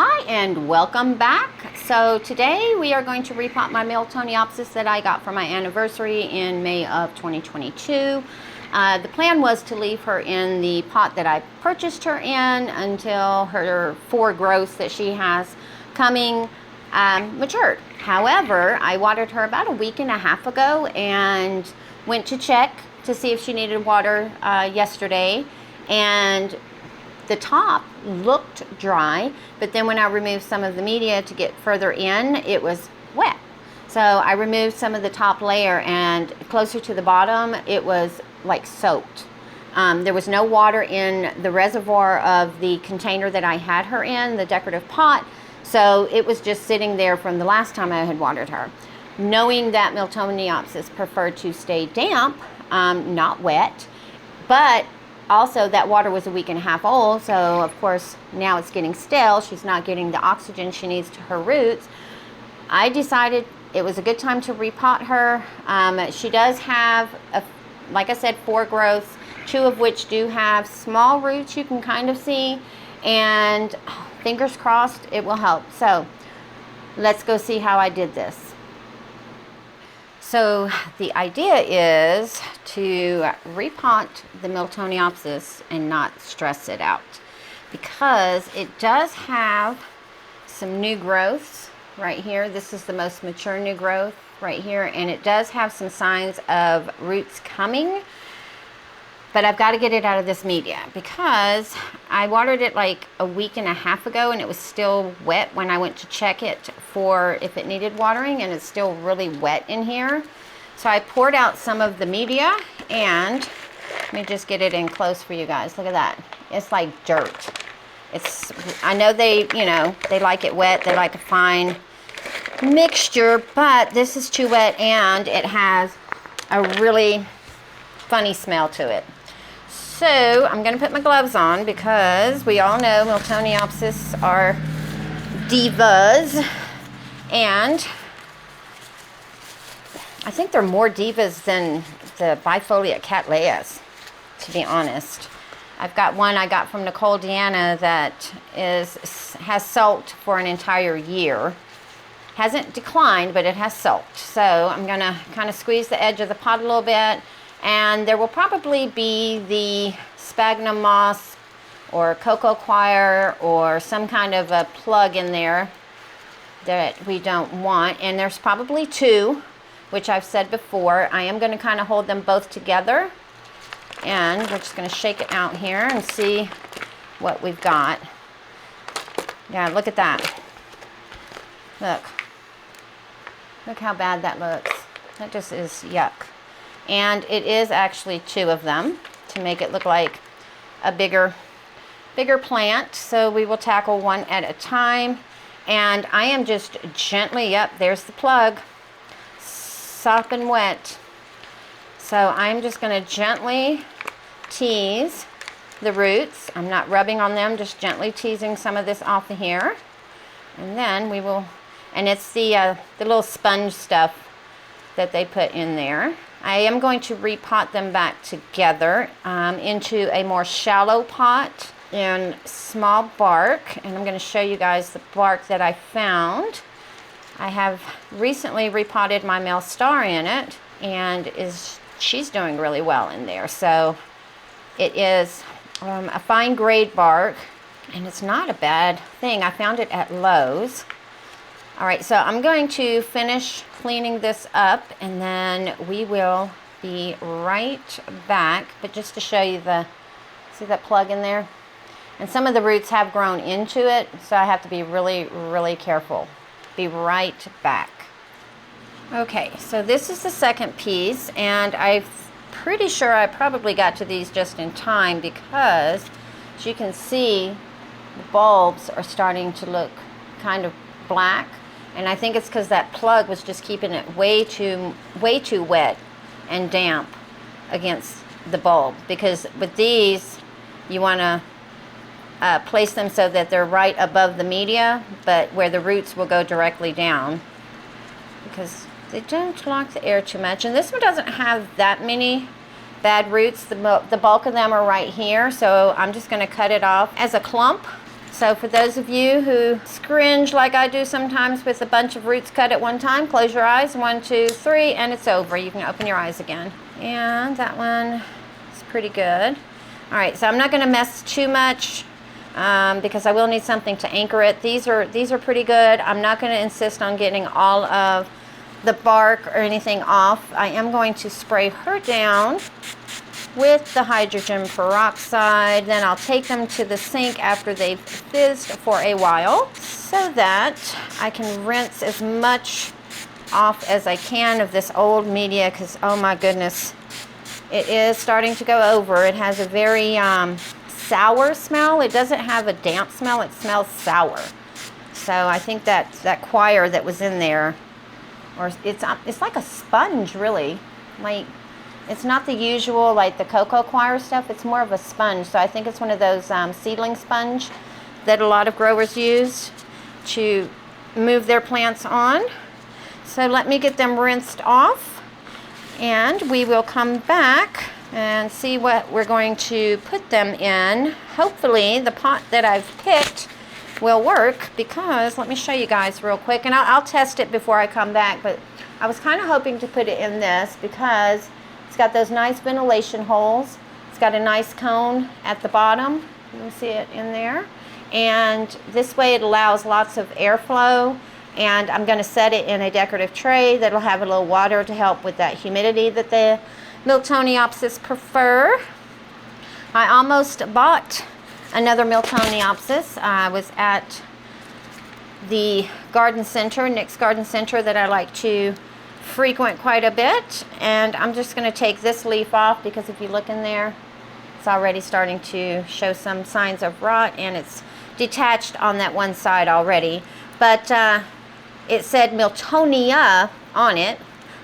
Hi and welcome back. So today we are going to repot my Miltoniopsis that I got for my anniversary in May of 2022. The plan was to leave her in the pot that I purchased her in until her 4 growths that she has coming matured. However, I watered her about a week and a half ago and went to check to see if she needed water yesterday, and the top looked dry, but then when I removed some of the media to get further in, it was wet. So I removed some of the top layer, and closer to the bottom, it was like soaked. There was no water in the reservoir of the container that I had her in, the decorative pot, so it was just sitting there from the last time I had watered her. Knowing that Miltoniopsis preferred to stay damp, not wet, but also that water was a week and a half old, so of course now it's getting stale. She's not getting the oxygen she needs to her roots. I decided it was a good time to repot her. She does have, like I said, 4 growths, 2 of which do have small roots you can kind of see, and fingers crossed it will help. So let's go see how I did this. So the idea is to repot the Miltoniopsis and not stress it out, because it does have some new growths right here. This is the most mature new growth right here, and it does have some signs of roots coming, but I've got to get it out of this media because I watered it like a week and a half ago and it was still wet when I went to check it for if it needed watering, and it's still really wet in here. So I poured out some of the media, and let me just get it in close for you guys. Look at that. It's like dirt. I know they like it wet. They like a fine mixture, but this is too wet and it has a really funny smell to it. So I'm going to put my gloves on because we all know Miltoniopsis are divas, and I think they're more divas than the bifoliate cattleyas, to be honest. I've got one I got from Nicole Deanna that has sulked for an entire year. Hasn't declined, but it has sulked. So I'm going to kind of squeeze the edge of the pot a little bit, and there will probably be the sphagnum moss or cocoa coir or some kind of a plug in there that we don't want, and there's probably 2, which I've said before. I am going to kind of hold them both together, and we're just going to shake it out here and see what we've got. Yeah, look at that. Look how bad that looks. That just is yuck. And it is actually 2 of them to make it look like a bigger plant. So we will tackle one at a time. And I am just gently, yep, there's the plug, sopping wet. So I'm just going to gently tease the roots. I'm not rubbing on them, just gently teasing some of this off of here. And then we will, and it's the little sponge stuff that they put in there. I am going to repot them back together into a more shallow pot in small bark, and I'm going to show you guys the bark that I found. I have recently repotted my male star in it, and she's doing really well in there. So it is a fine grade bark, and it's not a bad thing. I found it at Lowe's. All right, so I'm going to finish cleaning this up, and then we will be right back. But just to show you see that plug in there? And some of the roots have grown into it, so I have to be really, really careful. Be right back. Okay, so this is the second piece, and I'm pretty sure I probably got to these just in time because, as you can see, the bulbs are starting to look kind of black. And I think it's because that plug was just keeping it way too wet and damp against the bulb. Because with these, you want to place them so that they're right above the media, but where the roots will go directly down, because they don't block the air too much. And this one doesn't have that many bad roots. The bulk of them are right here, so I'm just going to cut it off as a clump So for those of you who cringe like I do sometimes with a bunch of roots cut at one time, close your eyes. 1, 2, 3, and it's over. You can open your eyes again. And that one is pretty good. All right, so I'm not going to mess too much because I will need something to anchor it. These are pretty good. I'm not going to insist on getting all of the bark or anything off. I am going to spray her down with the hydrogen peroxide. Then I'll take them to the sink after they've fizzed for a while so that I can rinse as much off as I can of this old media, because oh my goodness, it is starting to go over. It has a very sour smell. It doesn't have a damp smell, it smells sour. So I think that coir that was in there, or it's like a sponge really. Like, it's not the usual like the cocoa coir stuff, it's more of a sponge. So I think it's one of those seedling sponge that a lot of growers use to move their plants on. So let me get them rinsed off and we will come back and see what we're going to put them in. Hopefully the pot that I've picked will work, because let me show you guys real quick, and I'll test it before I come back, but I was kind of hoping to put it in this because it's got those nice ventilation holes. It's got a nice cone at the bottom. You can see it in there. And this way it allows lots of airflow. And I'm going to set it in a decorative tray that'll have a little water to help with that humidity that the Miltoniopsis prefer. I almost bought another Miltoniopsis. I was at the garden center, Nick's Garden Center, that I like to frequent quite a bit, and I'm just going to take this leaf off because if you look in there, it's already starting to show some signs of rot, and it's detached on that one side already. But it said Miltonia on it.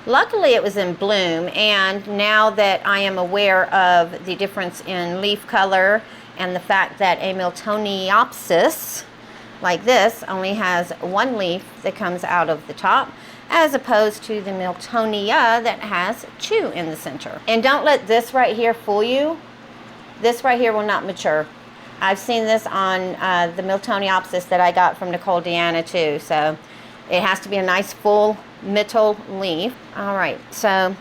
Luckily it was in bloom, and now that I am aware of the difference in leaf color and the fact that a Miltoniopsis like this only has one leaf that comes out of the top, as opposed to the Miltonia that has 2 in the center. And don't let this right here fool you. This right here will not mature. I've seen this on the Miltoniopsis that I got from Nicole Deanna too. So it has to be a nice full middle leaf. All right, so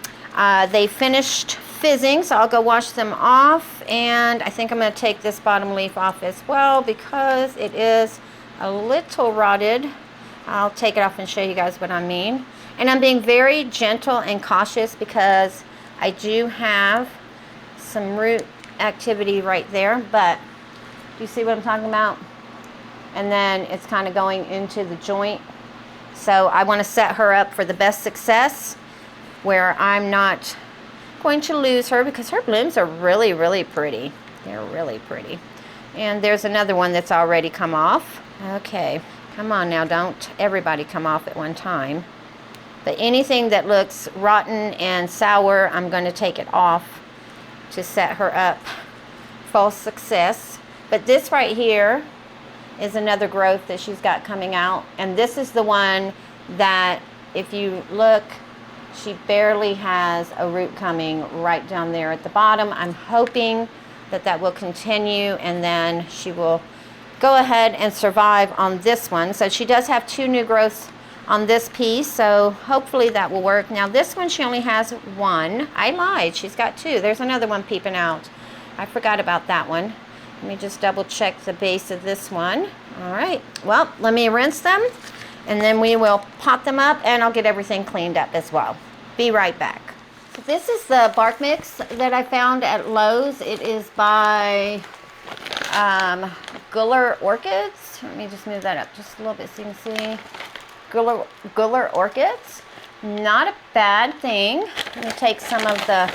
they finished fizzing, so I'll go wash them off. And I think I'm going to take this bottom leaf off as well because it is a little rotted. I'll take it off and show you guys what I mean. And I'm being very gentle and cautious because I do have some root activity right there, but do you see what I'm talking about? And then it's kind of going into the joint. So I want to set her up for the best success where I'm not going to lose her, because her blooms are really, really pretty. They're really pretty. And there's another one that's already come off. Okay. Come on now, don't everybody come off at one time. But anything that looks rotten and sour, I'm going to take it off to set her up for success. But this right here is another growth that she's got coming out. And this is the one that, if you look, she barely has a root coming right down there at the bottom. I'm hoping that that will continue, and then she will go ahead and survive on this one. So she does have 2 new growths on this piece, so hopefully that will work. Now this one, she only has 1. I lied, she's got 2. There's another one peeping out. I forgot about that one. Let me just double check the base of this one. All right, well, let me rinse them and then we will pot them up, and I'll get everything cleaned up as well. Be right back. So this is the bark mix that I found at Lowe's. It is by Guller Orchids. Let me just move that up just a little bit so you can see. Guller Orchids. Not a bad thing. Let me take some of the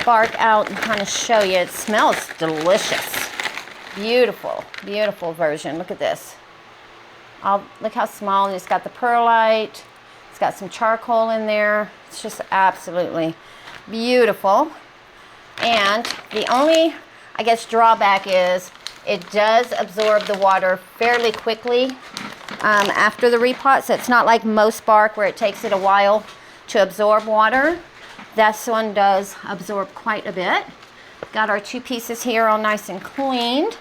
bark out and kind of show you. It smells delicious. Beautiful, beautiful version. Look at this. Look how small. It's got the perlite. It's got some charcoal in there. It's just absolutely beautiful. And the only, I guess, drawback is it does absorb the water fairly quickly after the repot. So it's not like most bark where it takes it a while to absorb water. This one does absorb quite a bit. Got our 2 pieces here all nice and cleaned.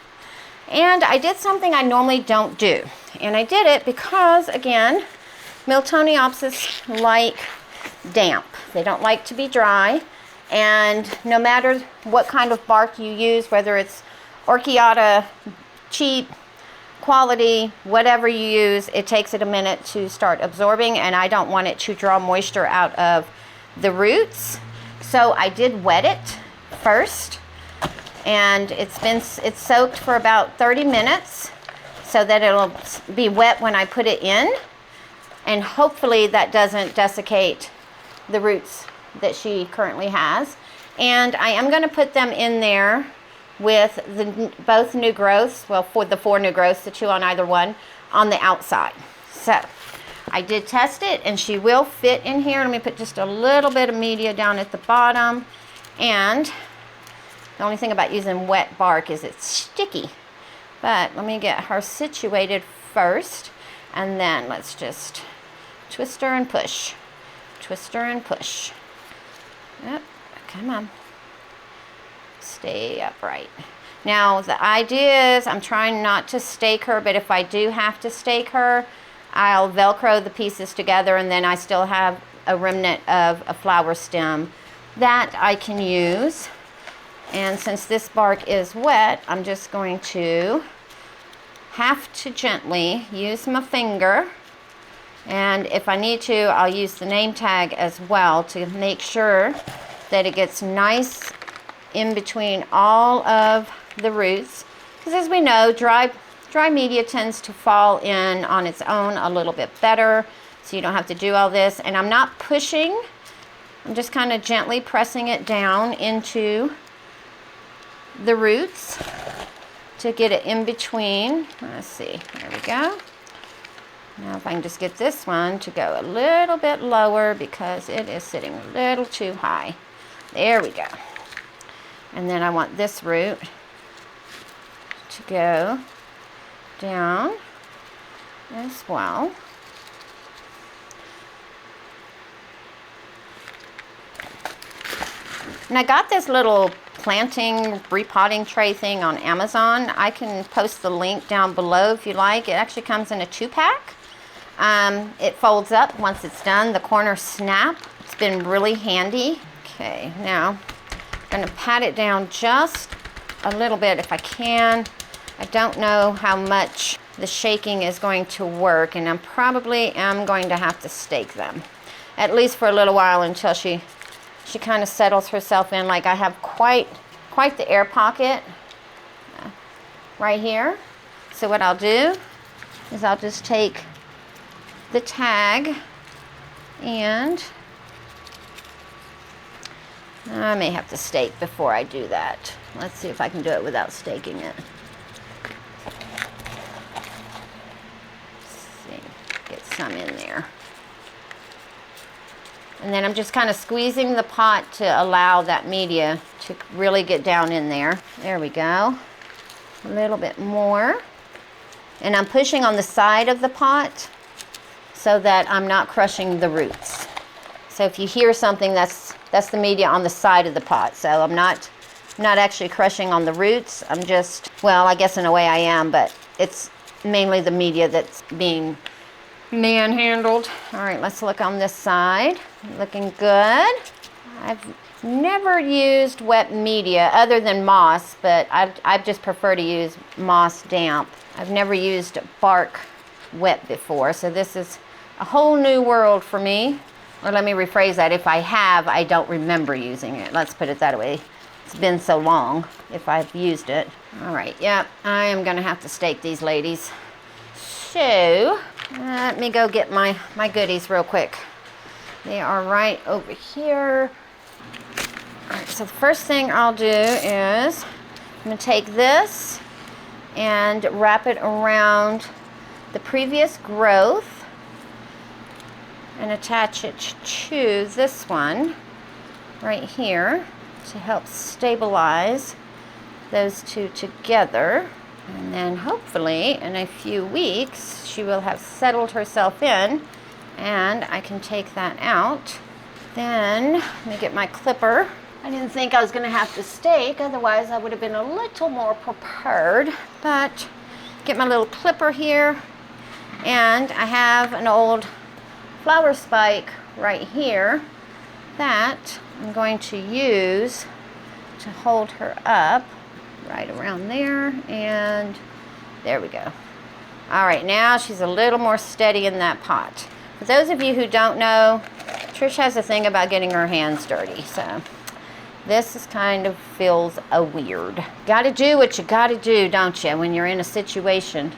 And I did something I normally don't do. And I did it because, again, Miltoniopsis like damp. They don't like to be dry. And no matter what kind of bark you use, whether it's Orchid, cheap, quality, whatever you use, it takes it a minute to start absorbing, and I don't want it to draw moisture out of the roots. So I did wet it first, and it's soaked for about 30 minutes so that it'll be wet when I put it in, and hopefully that doesn't desiccate the roots that she currently has. And I am going to put them in there with both new growths, well, for the 4 new growths, the 2 on either one, on the outside. So I did test it, and she will fit in here. Let me put just a little bit of media down at the bottom. And the only thing about using wet bark is it's sticky. But let me get her situated first, and then let's just twist her and push. Twist her and push. Yep, come on. Stay upright. Now the idea is I'm trying not to stake her, but if I do have to stake her, I'll Velcro the pieces together, and then I still have a remnant of a flower stem that I can use. And since this bark is wet, I'm just going to have to gently use my finger, and if I need to, I'll use the name tag as well to make sure that it gets nice in between all of the roots, because as we know, dry media tends to fall in on its own a little bit better, so you don't have to do all this. And I'm not pushing, I'm just kind of gently pressing it down into the roots to get it in between. Let's see, there we go. Now if I can just get this one to go a little bit lower because it is sitting a little too high. There we go. And then I want this root to go down as well. And I got this little planting repotting tray thing on Amazon. I can post the link down below if you like. It actually comes in a 2-pack. It folds up once it's done. The corners snap. It's been really handy. Okay, now I'm going to pat it down just a little bit if I can. I don't know how much the shaking is going to work, and I probably am going to have to stake them, at least for a little while, until she kind of settles herself in. Like, I have quite the air pocket right here. So what I'll do is I'll just take the tag, and I may have to stake before I do that. Let's see if I can do it without staking it. Let's see, get some in there. And then I'm just kind of squeezing the pot to allow that media to really get down in there. There we go. A little bit more. And I'm pushing on the side of the pot so that I'm not crushing the roots. So if you hear something, that's the media on the side of the pot. So I'm not actually crushing on the roots. I'm just, well, I guess in a way I am, but it's mainly the media that's being manhandled. All right, let's look on this side. Looking good. I've never used wet media other than moss, but I just prefer to use moss damp. I've never used bark wet before, so this is a whole new world for me. Or let me rephrase that. If I have, I don't remember using it. Let's put it that way. It's been so long if I've used it. All right, yep, I am gonna have to stake these ladies. So, let me go get my goodies real quick. They are right over here. All right, so the first thing I'll do is I'm gonna take this and wrap it around the previous growth and attach it to this one right here to help stabilize those two together. And then hopefully in a few weeks she will have settled herself in and I can take that out. Then let me get my clipper I didn't think I was going to have to stake, otherwise I would have been a little more prepared. But get my little clipper here, and I have an old flower spike right here that I'm going to use to hold her up right around there, and there we go. All right, now she's a little more steady in that pot. For those of you who don't know, Trish has a thing about getting her hands dirty, so this is kind of feels weird. Gotta do what you gotta do, don't you, when you're in a situation.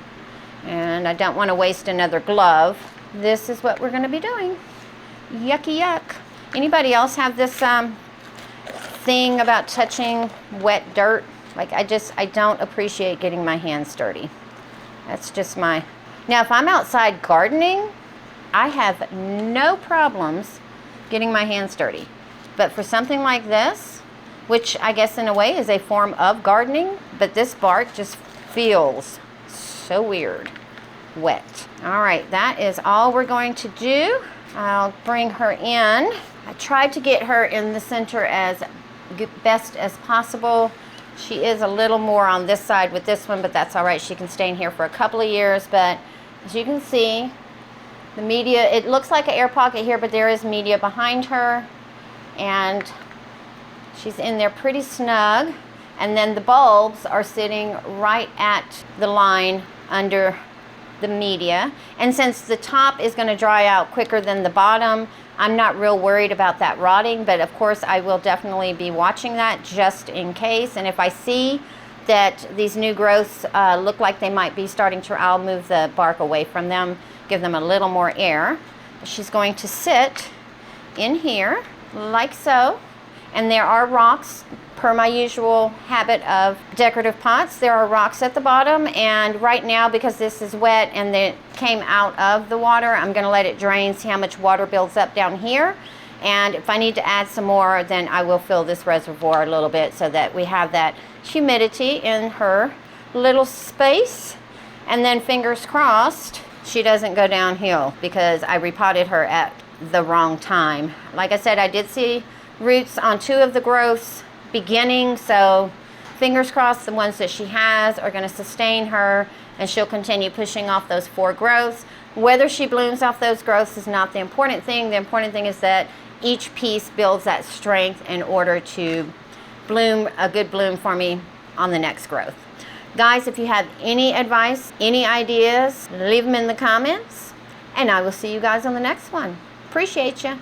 And I don't want to waste another glove. This is what we're gonna be doing. Yucky yuck. Anybody else have this thing about touching wet dirt? Like I don't appreciate getting my hands dirty. That's just my... Now if I'm outside gardening, I have no problems getting my hands dirty. But for something like this, which I guess in a way is a form of gardening, but this bark just feels so weird, wet. All right, that is all we're going to do. I'll bring her in. I tried to get her in the center as best as possible. She is a little more on this side with this one, but that's all right. She can stay in here for a couple of years, but as you can see, the media, it looks like an air pocket here, but there is media behind her, and she's in there pretty snug. And then the bulbs are sitting right at the line under the media. And since the top is going to dry out quicker than the bottom, I'm not real worried about that rotting, but of course I will definitely be watching that just in case. And if I see that these new growths look like they might be starting to, I'll move the bark away from them, give them a little more air. She's going to sit in here like so, and there are rocks. Per my usual habit of decorative pots, there are rocks at the bottom, and right now because this is wet and it came out of the water, I'm going to let it drain, see how much water builds up down here, and if I need to add some more, then I will fill this reservoir a little bit so that we have that humidity in her little space. And then fingers crossed she doesn't go downhill, because I repotted her at the wrong time. Like I said, I did see roots on 2 of the growths beginning, so fingers crossed the ones that she has are going to sustain her and she'll continue pushing off those 4 growths. Whether she blooms off those growths is not the important thing. The important thing is that each piece builds that strength in order to bloom a good bloom for me on the next growth. Guys, if you have any advice, any ideas, leave them in the comments, and I will see you guys on the next one. Appreciate you.